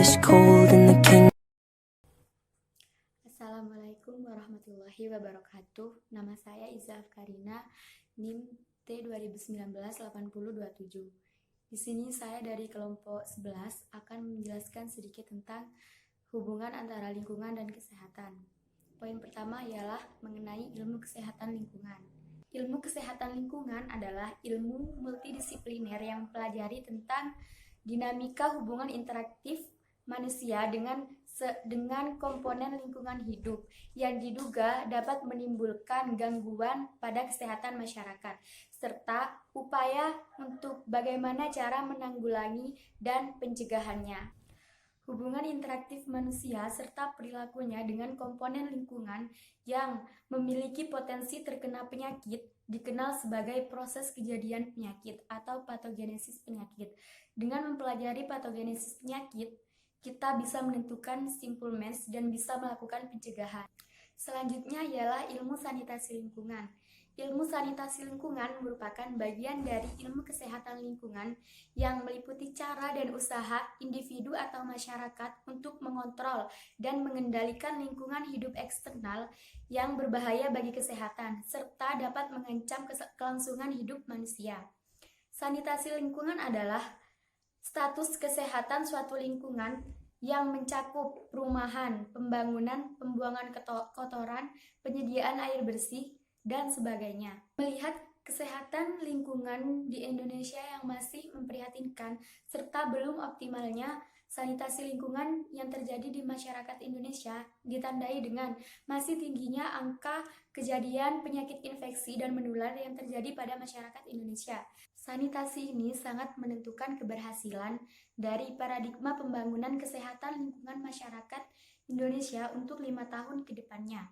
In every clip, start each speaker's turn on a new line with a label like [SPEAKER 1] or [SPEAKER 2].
[SPEAKER 1] is cold and the king.
[SPEAKER 2] Assalamualaikum warahmatullahi wabarakatuh. Nama saya Iza Afkarina, NIM T 2019-8027. Di sini saya dari kelompok 11 akan menjelaskan sedikit tentang hubungan antara lingkungan dan kesehatan. Poin pertama ialah mengenai ilmu kesehatan lingkungan. Ilmu kesehatan lingkungan adalah ilmu multidisipliner yang mempelajari tentang dinamika hubungan interaktif manusia dengan komponen lingkungan hidup yang diduga dapat menimbulkan gangguan pada kesehatan masyarakat, serta upaya untuk bagaimana cara menanggulangi dan pencegahannya. Hubungan interaktif manusia serta perilakunya dengan komponen lingkungan yang memiliki potensi terkena penyakit dikenal sebagai proses kejadian penyakit atau patogenesis penyakit. Dengan mempelajari patogenesis penyakit, kita bisa menentukan simple means dan bisa melakukan pencegahan. Selanjutnya ialah ilmu sanitasi lingkungan. Ilmu sanitasi lingkungan merupakan bagian dari ilmu kesehatan lingkungan yang meliputi cara dan usaha individu atau masyarakat untuk mengontrol dan mengendalikan lingkungan hidup eksternal yang berbahaya bagi kesehatan, serta dapat mengancam kelangsungan hidup manusia. Sanitasi lingkungan adalah status kesehatan suatu lingkungan yang mencakup perumahan, pembangunan, pembuangan kotoran, penyediaan air bersih, dan sebagainya. Melihat kesehatan lingkungan di Indonesia yang masih memprihatinkan serta belum optimalnya sanitasi lingkungan yang terjadi di masyarakat Indonesia ditandai dengan masih tingginya angka kejadian penyakit infeksi dan menular yang terjadi pada masyarakat Indonesia. Sanitasi ini sangat menentukan keberhasilan dari paradigma pembangunan kesehatan lingkungan masyarakat Indonesia untuk 5 tahun ke depannya,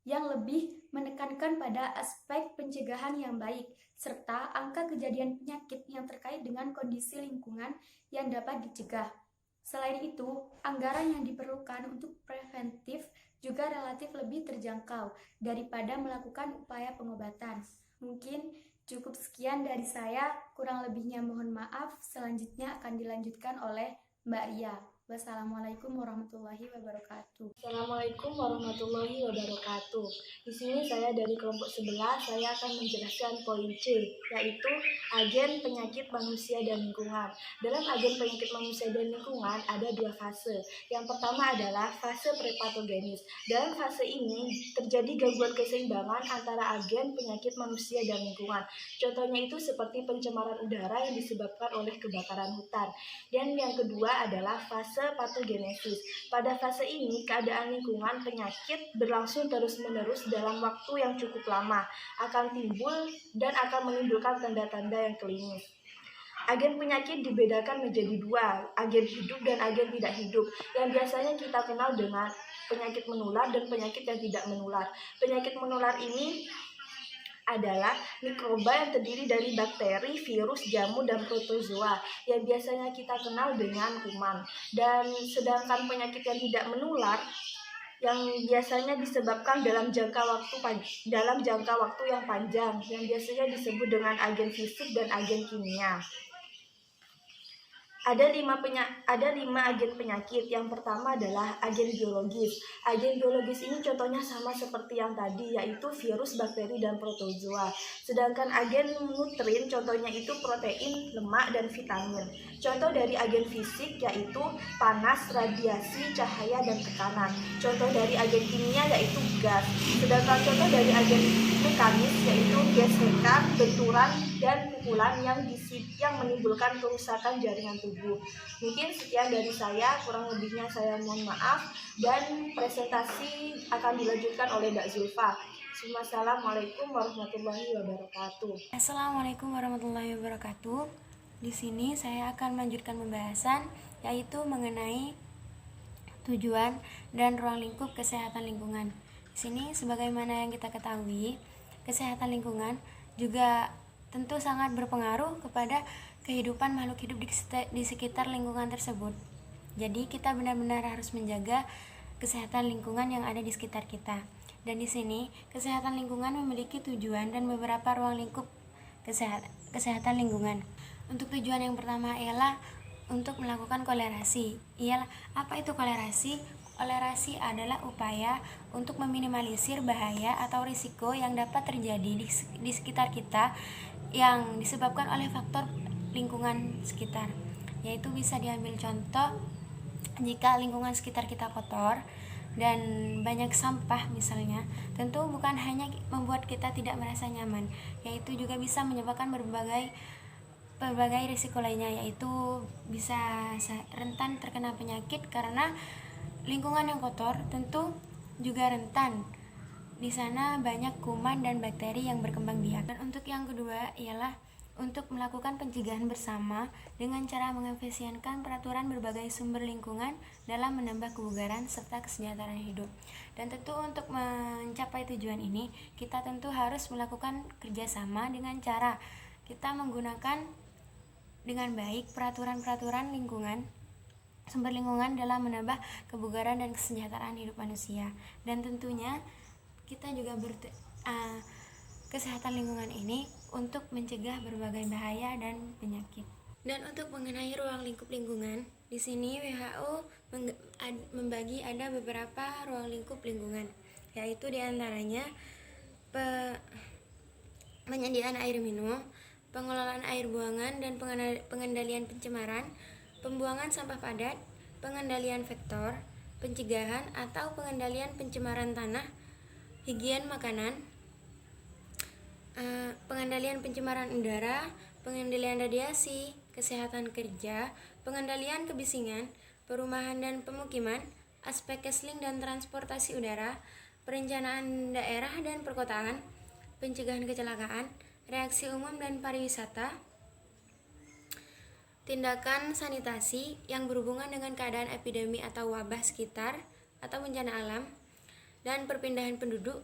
[SPEAKER 2] yang lebih menekankan pada aspek pencegahan yang baik, serta angka kejadian penyakit yang terkait dengan kondisi lingkungan yang dapat dicegah. Selain itu, anggaran yang diperlukan untuk preventif juga relatif lebih terjangkau daripada melakukan upaya pengobatan. Mungkin cukup sekian dari saya, kurang lebihnya mohon maaf. Selanjutnya akan dilanjutkan oleh Mbak Ria. Wassalamualaikum warahmatullahi wabarakatuh.
[SPEAKER 3] Assalamualaikum warahmatullahi wabarakatuh. Di sini saya dari kelompok 11, saya akan menjelaskan poin C, yaitu agen penyakit manusia dan lingkungan. Dalam agen penyakit manusia dan lingkungan ada 2 fase. Yang pertama adalah fase prepatogenis. Dalam fase ini terjadi gangguan keseimbangan antara agen penyakit manusia dan lingkungan. Contohnya itu seperti pencemaran udara yang disebabkan oleh kebakaran hutan. Dan yang kedua adalah fase patogenesis. Pada fase ini, keadaan lingkungan penyakit berlangsung terus-menerus dalam waktu yang cukup lama, akan timbul dan akan menimbulkan tanda-tanda yang klinis. Agen penyakit dibedakan menjadi 2, agen hidup dan agen tidak hidup, yang biasanya kita kenal dengan penyakit menular dan penyakit yang tidak menular. Penyakit menular ini adalah mikroba yang terdiri dari bakteri, virus, jamur, dan protozoa yang biasanya kita kenal dengan kuman. Dan sedangkan penyakit yang tidak menular yang biasanya disebabkan dalam jangka waktu yang panjang, yang biasanya disebut dengan agen fisik dan agen kimia. Ada 5 agen penyakit. Yang pertama adalah agen biologis. Agen biologis ini contohnya sama seperti yang tadi, yaitu virus, bakteri, dan protozoa. Sedangkan agen nutrin contohnya itu protein, lemak, dan vitamin. Contoh dari agen fisik yaitu panas, radiasi, cahaya, dan tekanan. Contoh dari agen kimia yaitu gas. Sedangkan contoh dari agen mekanis yaitu gesekan, benturan, dan pukulan yang menimbulkan kerusakan jaringan tubuh. Mungkin sekian dari saya, kurang lebihnya saya mohon maaf, dan presentasi akan dilanjutkan oleh Mbak Zulfa. Assalamualaikum warahmatullahi wabarakatuh.
[SPEAKER 4] Assalamualaikum warahmatullahi wabarakatuh. Di sini saya akan melanjutkan pembahasan, yaitu mengenai tujuan dan ruang lingkup kesehatan lingkungan. Di sini sebagaimana yang kita ketahui, kesehatan lingkungan juga tentu sangat berpengaruh kepada kehidupan makhluk hidup di sekitar lingkungan tersebut. Jadi kita benar-benar harus menjaga kesehatan lingkungan yang ada di sekitar kita. Dan di sini kesehatan lingkungan memiliki tujuan dan beberapa ruang lingkup kesehatan lingkungan. Untuk tujuan yang pertama ialah untuk melakukan kolerasi. Ialah, apa itu kolerasi? Kolerasi adalah upaya untuk meminimalisir bahaya atau risiko yang dapat terjadi di sekitar kita yang disebabkan oleh faktor lingkungan sekitar. Yaitu bisa diambil contoh jika lingkungan sekitar kita kotor dan banyak sampah misalnya, tentu bukan hanya membuat kita tidak merasa nyaman, yaitu juga bisa menyebabkan berbagai risiko lainnya, yaitu bisa rentan terkena penyakit karena lingkungan yang kotor tentu juga rentan. Di sana banyak kuman dan bakteri yang berkembang biak. Dan untuk yang kedua ialah untuk melakukan pencegahan bersama dengan cara mengefisienkan peraturan berbagai sumber lingkungan dalam menambah kebugaran serta kesejahteraan hidup. Dan tentu untuk mencapai tujuan ini, kita tentu harus melakukan kerjasama dengan cara kita menggunakan dengan baik peraturan-peraturan lingkungan, sumber lingkungan dalam menambah kebugaran dan kesejahteraan hidup manusia. Dan tentunya kita juga kesehatan lingkungan ini untuk mencegah berbagai bahaya dan penyakit. Dan untuk mengenai ruang lingkup lingkungan, di sini WHO membagi ada beberapa ruang lingkup lingkungan, yaitu diantaranya penyediaan air minum, pengelolaan air buangan dan pengendalian pencemaran, pembuangan sampah padat, pengendalian vektor, pencegahan atau pengendalian pencemaran tanah, higien makanan, pengendalian pencemaran udara, pengendalian radiasi, kesehatan kerja, pengendalian kebisingan, perumahan dan pemukiman, aspek keseling dan transportasi udara, perencanaan daerah dan perkotaan, pencegahan kecelakaan, reaksi umum dan pariwisata, tindakan sanitasi yang berhubungan dengan keadaan epidemi atau wabah sekitar atau bencana alam, dan perpindahan penduduk,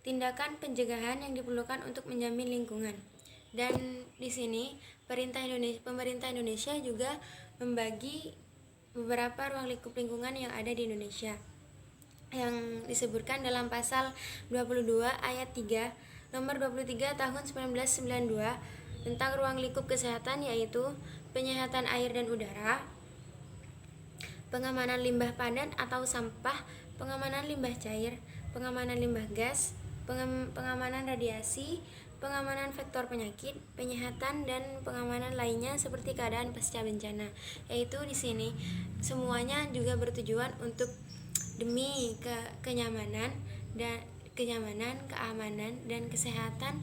[SPEAKER 4] tindakan pencegahan yang diperlukan untuk menjamin lingkungan. Dan di sini pemerintah Indonesia juga membagi beberapa ruang lingkup lingkungan yang ada di Indonesia yang disebutkan dalam pasal 22 ayat 3 nomor 23 tahun 1992 tentang ruang lingkup kesehatan, yaitu penyehatan air dan udara, pengamanan limbah padat atau sampah, pengamanan limbah cair, pengamanan limbah gas, pengamanan radiasi, pengamanan vektor penyakit, penyehatan dan pengamanan lainnya seperti keadaan pasca bencana. Yaitu di sini semuanya juga bertujuan untuk demi kenyamanan, keamanan dan kesehatan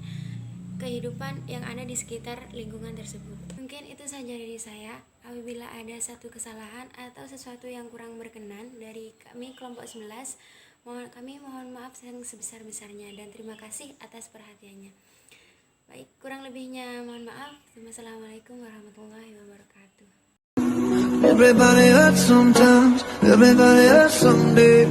[SPEAKER 4] kehidupan yang ada di sekitar lingkungan tersebut. Mungkin itu saja dari saya. Apabila ada satu kesalahan atau sesuatu yang kurang berkenan dari kami kelompok 11, kami mohon maaf yang sebesar-besarnya dan terima kasih atas perhatiannya. Baik, kurang lebihnya mohon maaf. Wassalamualaikum warahmatullahi wabarakatuh.
[SPEAKER 1] Everybody hurts sometimes, everybody hurts someday.